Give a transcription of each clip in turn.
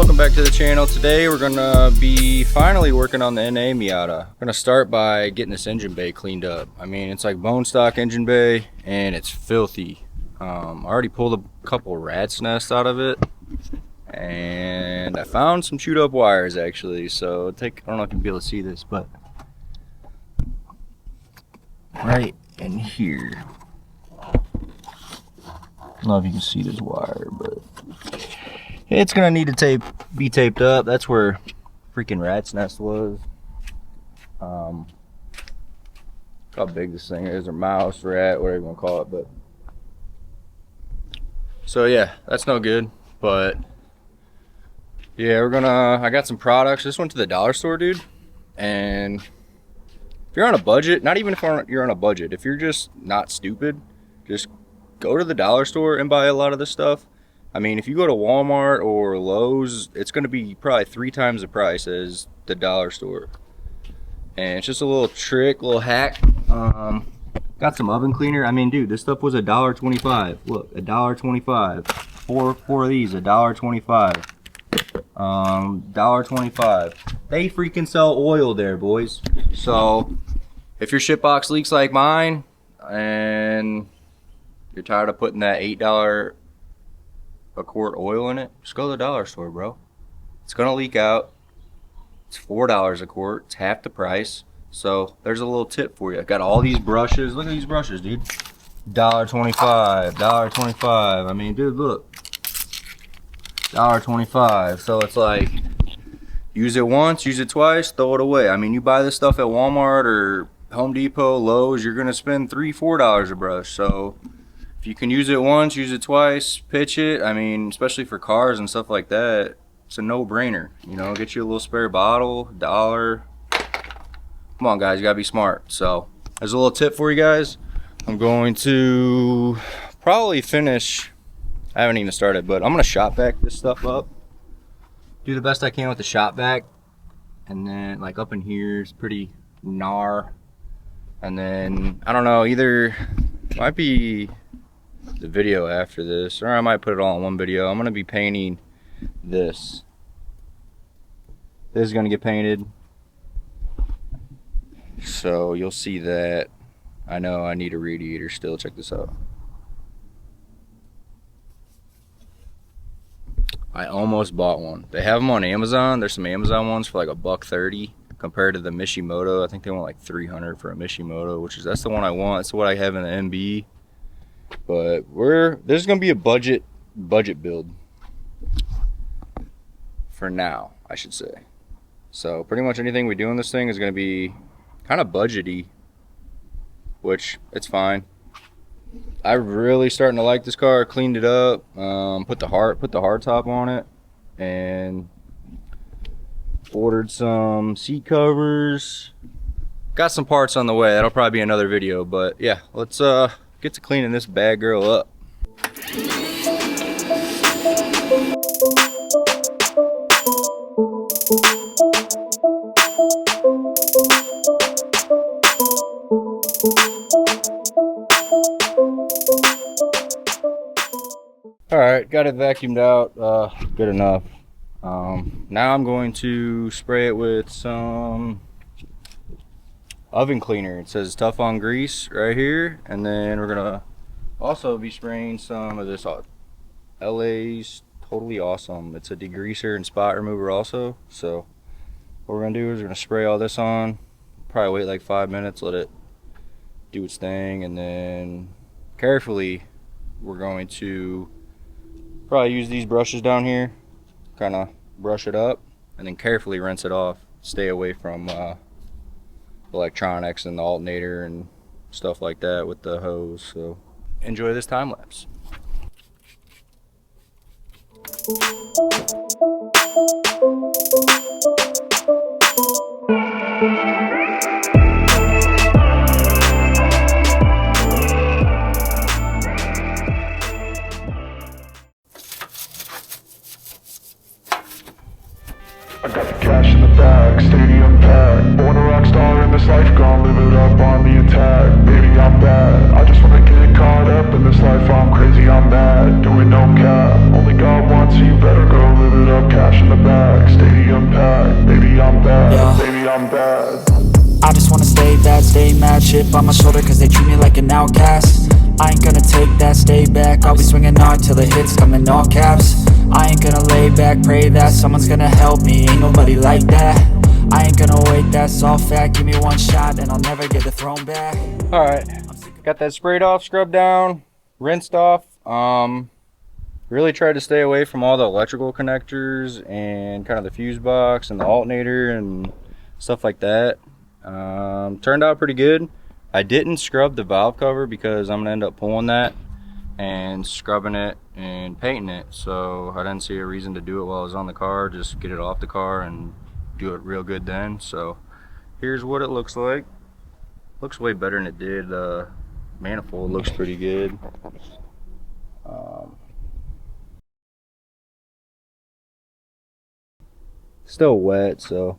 welcome back to the channel. Today we're gonna be finally working on the NA Miata. I'm gonna start by getting this engine bay cleaned up. I mean, it's like bone stock engine bay and it's filthy. I already pulled a couple rat's nests out of it, and I found some chewed up wires actually. So I don't know if you'll be able to see this, but right in here, I don't know if you can see this wire, but it's gonna need to be taped up. That's where freaking rat's nest was. How big this thing is, or mouse, rat, whatever you want to call it. But so yeah, that's no good. But yeah, I got some products. Just went to the dollar store, dude. And if you're on a budget, not even if you're on a budget, if you're just not stupid, just go to the dollar store and buy a lot of this stuff. I mean, if you go to Walmart or Lowe's, it's going to be probably 3 times the price as the dollar store. And it's just a little trick, little hack. Got some oven cleaner. I mean, dude, this stuff was $1.25. Look, $1.25. Four of these, $1.25. $1.25. They freaking sell oil there, boys. So if your shit box leaks like mine and you're tired of putting that $8 a quart oil in it, just go to the dollar store, bro. It's gonna leak out. It's $4 a quart. It's half the price. So there's a little tip for you. I got all these brushes. Look at these brushes, dude. $1.25, $1.25. I mean, dude, look, $1.25. So it's like, use it once, use it twice, throw it away. I mean, you buy this stuff at Walmart or Home Depot, Lowe's, you're gonna spend $3, $4 a brush. So if you can use it once, use it twice, pitch it. I mean, especially for cars and stuff like that, it's a no-brainer. You know, get you a little spare bottle, $1. Come on, guys, you gotta be smart. So there's a little tip for you guys. I'm going to probably finish, I haven't even started, but I'm gonna shop vac this stuff up. Do the best I can with the shop vac. And then like up in here is pretty gnar. And then, I don't know, either might be the video after this, or I might put it all in one video. I'm gonna be painting this. This is gonna get painted, so you'll see that. I know I need a radiator still. Check this out. I almost bought one. They have them on Amazon. There's some Amazon ones for like $1.30 compared to the Mishimoto. I think they want like $300 for a Mishimoto, that's the one I want. That's what I have in the MB. But this is gonna be a budget build for now, I should say. So pretty much anything we do in this thing is gonna be kind of budgety, which it's fine. I'm really starting to like this car. Cleaned it up, put the hard top on it, and ordered some seat covers. Got some parts on the way. That'll probably be another video, but yeah, let's get to cleaning this bad girl up. All right, got it vacuumed out, good enough. Now I'm going to spray it with some oven cleaner. It says tough on grease right here, and then we're gonna also be spraying some of this LA's Totally Awesome. It's a degreaser and spot remover also. So what we're gonna do is we're gonna spray all this on, probably wait like 5 minutes, let it do its thing, and then carefully we're going to probably use these brushes down here, kind of brush it up, and then carefully rinse it off. Stay away from electronics and the alternator and stuff like that with the hose. So enjoy this time lapse. I got the cash in the bag, stadium packed. Born a rock star in this life, gon' live it up on the attack. Baby, I'm bad, I just wanna get caught up in this life. I'm crazy, I'm mad, doing no cap. Only God wants you, better go live it up, cap. cash in the bag, stadium packed. Baby, I'm bad, baby, I'm bad. I just wanna stay bad, stay mad. Chip on my shoulder cause they treat me like an outcast. I ain't gonna take that, stay back. I'll be swinging hard till the hits come in all caps. I ain't gonna lay back, pray that someone's gonna help me. Ain't nobody like that. I ain't gonna wait, that's all fact. Give me one shot and I'll never get the throne back. All right, got that sprayed off, scrubbed down, rinsed off. Really tried to stay away from all the electrical connectors and kind of the fuse box and the alternator and stuff like that. Turned out pretty good. I didn't scrub the valve cover because I'm gonna end up pulling that and scrubbing it and painting it, so I didn't see a reason to do it while I was on the car. Just get it off the car and do it real good then. So here's what it looks like. Looks way better than it did. The manifold looks pretty good. Still wet, so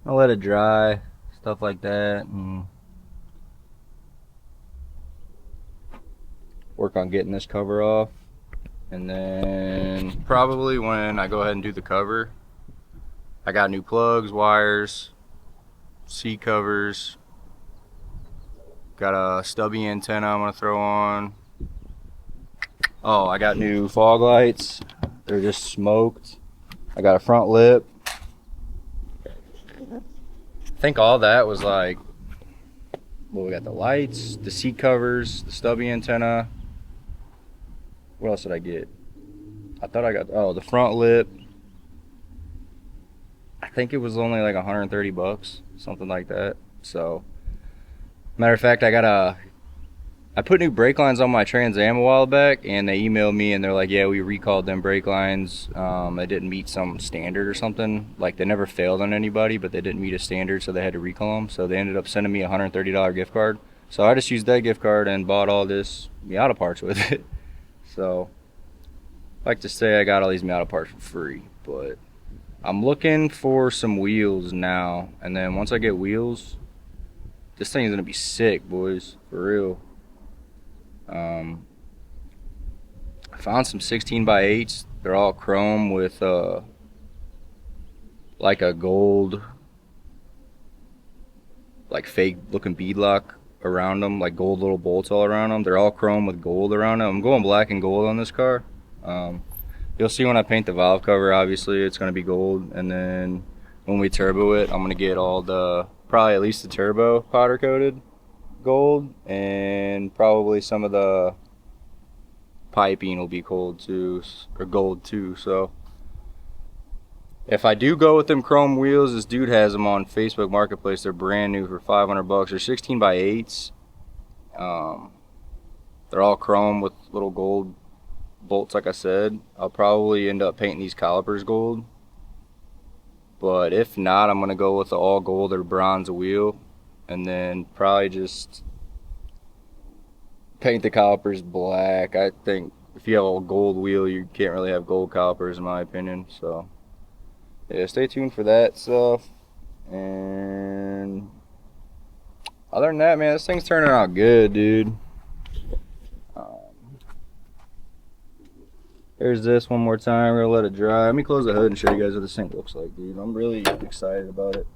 I'll let it dry, stuff like that, and work on getting this cover off. And then probably when I go ahead and do the cover, I got new plugs, wires, seat covers, got a stubby antenna I'm gonna throw on. Oh, I got new fog lights. They're just smoked. I got a front lip. I think all that was like, well, we got the lights, the seat covers, the stubby antenna. What else did I get? I thought I got, oh, the front lip. I think it was only like 130 bucks, something like that. So, matter of fact, I put new brake lines on my Trans Am a while back, and they emailed me and they're like, yeah, we recalled them brake lines. They didn't meet some standard or something. Like, they never failed on anybody, but they didn't meet a standard, so they had to recall them. So they ended up sending me a $130 gift card. So I just used that gift card and bought all this Miata parts with it. So, I like to say I got all these Miata parts for free, but I'm looking for some wheels now. And then once I get wheels, this thing is gonna be sick, boys, for real. I found some 16x8s. They're all chrome with like a gold, like fake looking beadlock around them, like gold little bolts all around them. They're all chrome with gold around them. I'm going black and gold on this car. You'll see when I paint the valve cover, obviously it's going to be gold, and then when we turbo it, I'm going to get all the, probably at least the turbo powder coated gold, and probably some of the piping will be gold too. So if I do go with them chrome wheels, this dude has them on Facebook Marketplace. They're brand new for 500 bucks. They're 16x8s. They're all chrome with little gold bolts, like I said. I'll probably end up painting these calipers gold, but if not, I'm gonna go with the all gold or bronze wheel, and then probably just paint the calipers black. I think if you have a gold wheel, you can't really have gold calipers, in my opinion. So yeah, stay tuned for that stuff. And other than that, man, this thing's turning out good, dude. There's this one more time. We're gonna let it dry. Let me close the hood and show you guys what this thing looks like, dude. I'm really excited about it.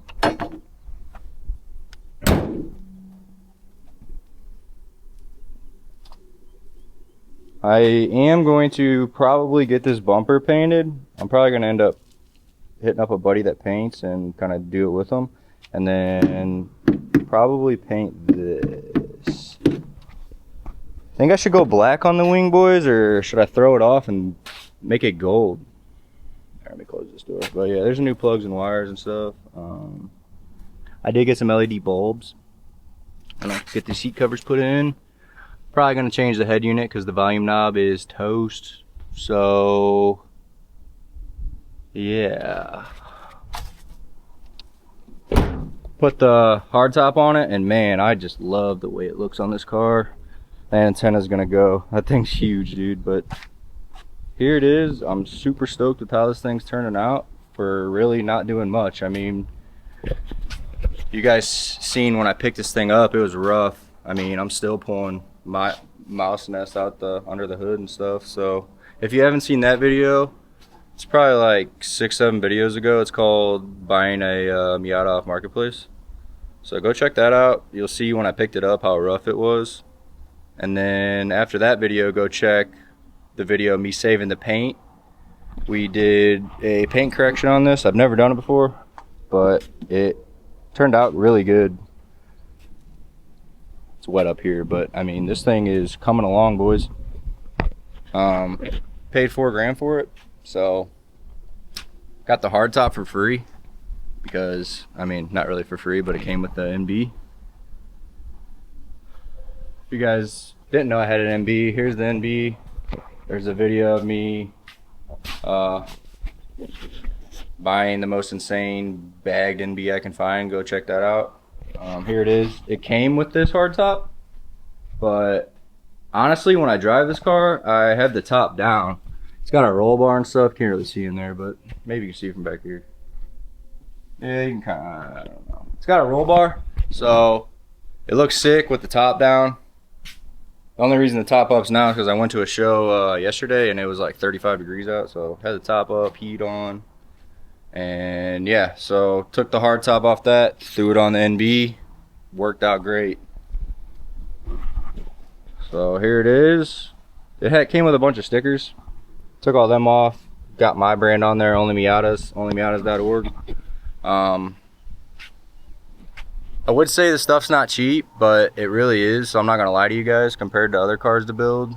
I am going to probably get this bumper painted. I'm probably gonna end up hitting up a buddy that paints and kind of do it with him, and then probably paint this. Think I should go black on the wing, boys, or should I throw it off and make it gold? Let me close this door. But yeah, there's new plugs and wires and stuff. I did get some LED bulbs. I'm gonna get the seat covers put in. Probably gonna change the head unit because the volume knob is toast. So yeah, put the hardtop on it, and man, I just love the way it looks on this car. The antenna's gonna go. That thing's huge, dude, but here it is. I'm super stoked with how this thing's turning out for really not doing much. I mean, you guys seen when I picked this thing up, it was rough. I mean, I'm still pulling my mouse nest out the under the hood and stuff. So if you haven't seen that video, It's probably like 6-7 videos ago. It's called buying a Miata off marketplace. So go check that out. You'll see when I picked it up how rough it was. And then after that video, go check the video of me saving the paint. We did a paint correction on this. I've never done it before, but it turned out really good. It's wet up here, but I mean, this thing is coming along, boys. Paid $4 grand for it, so got the hardtop for free because, I mean, not really for free, but it came with the NB. If you guys didn't know I had an NB, here's the NB. There's a video of me buying the most insane bagged NB I can find. Go check that out. Here it is. It came with this hardtop, but honestly, when I drive this car, I have the top down. It's got a roll bar and stuff. Can't really see in there, but maybe you can see from back here. Yeah, you can kind of, I don't know. It's got a roll bar, so it looks sick with the top down. The only reason the top up's now is because I went to a show yesterday and it was like 35 degrees out, so had the top up, heat on. And yeah, so took the hard top off that, threw it on the NB, worked out great. So here it is. It came with a bunch of stickers. Took all them off. Got my brand on there, onlyMiatas, onlyMiatas.org. I would say the stuff's not cheap, but it really is. So I'm not gonna lie to you guys. Compared to other cars to build,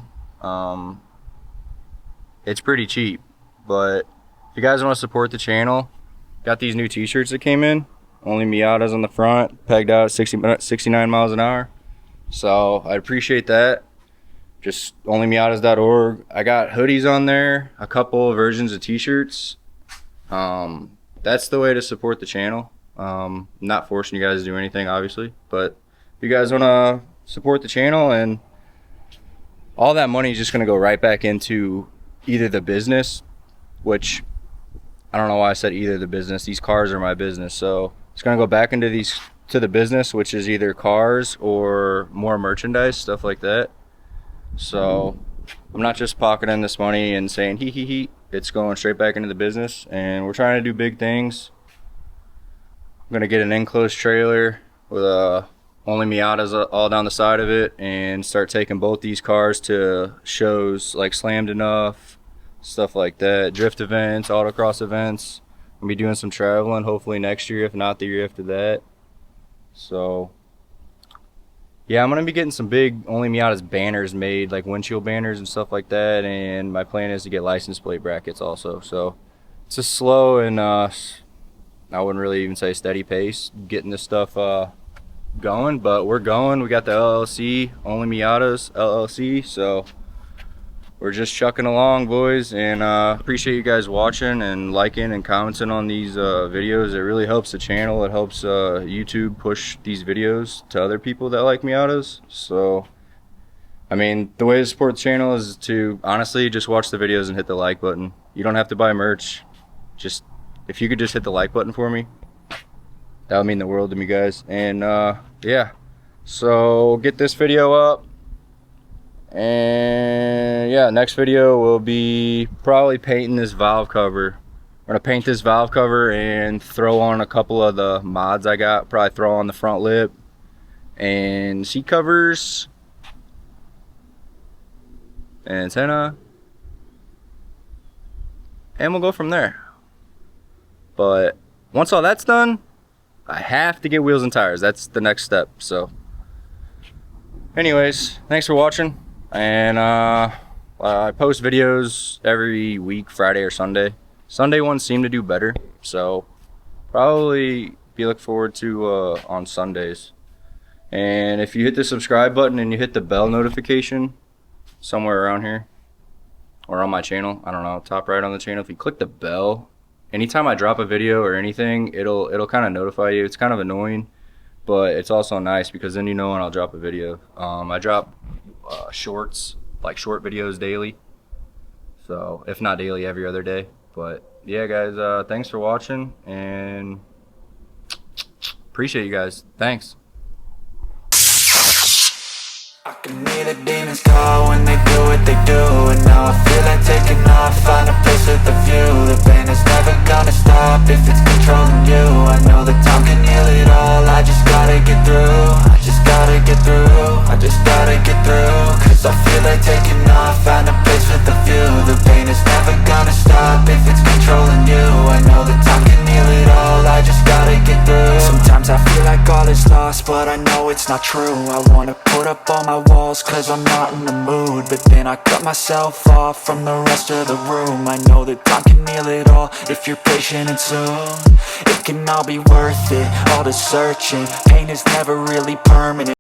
it's pretty cheap. But if you guys want to support the channel, got these new t-shirts that came in. onlyMiatas on the front, pegged out 69 miles an hour. So I appreciate that. Just onlyMiatas.org. I got hoodies on there, a couple of versions of t-shirts. That's the way to support the channel. Not forcing you guys to do anything, obviously, but if you guys want to support the channel, and all that money is just going to go right back into either the business, which I don't know why I said either the business. These cars are my business, so it's going to go back into the business, which is either cars or more merchandise, stuff like that. So I'm not just pocketing this money and saying he. It's going straight back into the business, and we're trying to do big things. I'm gonna get an enclosed trailer with onlyMiatas all down the side of it, and start taking both these cars to shows like Slammed Enough, stuff like that, drift events, autocross events. I'll be doing some traveling hopefully next year, if not the year after that. So yeah, I'm gonna be getting some big onlyMiatas banners made, like windshield banners and stuff like that, and my plan is to get license plate brackets also. So it's a slow and I wouldn't really even say steady pace getting this stuff going, but we're going. We got the LLC, onlyMiatas LLC, so we're just chucking along, boys. And appreciate you guys watching and liking and commenting on these videos. It really helps the channel. It helps YouTube push these videos to other people that like Miatas. So I mean, the way to support the channel is to honestly just watch the videos and hit the like button. You don't have to buy merch. Just if you could just hit the like button for me, that would mean the world to me, guys. And yeah, so get this video up, and yeah, next video will be probably painting this valve cover. We're gonna paint this valve cover and throw on a couple of the mods I got. Probably throw on the front lip and seat covers, antenna, and we'll go from there. But once all that's done, I have to get wheels and tires. That's the next step. So anyways, thanks for watching. And I post videos every week, Friday or Sunday. Sunday ones seem to do better, so probably be looking forward to on Sundays. And if you hit the subscribe button and you hit the bell notification somewhere around here or on my channel, I don't know, top right on the channel, if you click the bell, anytime I drop a video or anything, it'll kind of notify you. It's kind of annoying, but it's also nice because then you know when I'll drop a video. I drop shorts, like short videos daily, so if not daily, every other day. But yeah, guys, thanks for watching, and appreciate you guys. Thanks. I can hear the demons call when they do what they do. And now I feel like taking off, find a place with a view. The pain is never gonna stop if it's controlling you. I know that time can heal it all, I just gotta get through. I just gotta get through, I just gotta get through. Cause I feel like taking off, find a place with a view. The pain is never gonna stop if it's controlling you. I know that time can heal it all, I just gotta get through. Sometimes I feel like all is lost, but I know it's not true. I wanna put up all my walls cause I'm not in the mood, but then I cut myself off from the rest of the room. I know that time can heal it all if you're patient, and soon it can all be worth it, all the searching. Pain is never really permanent.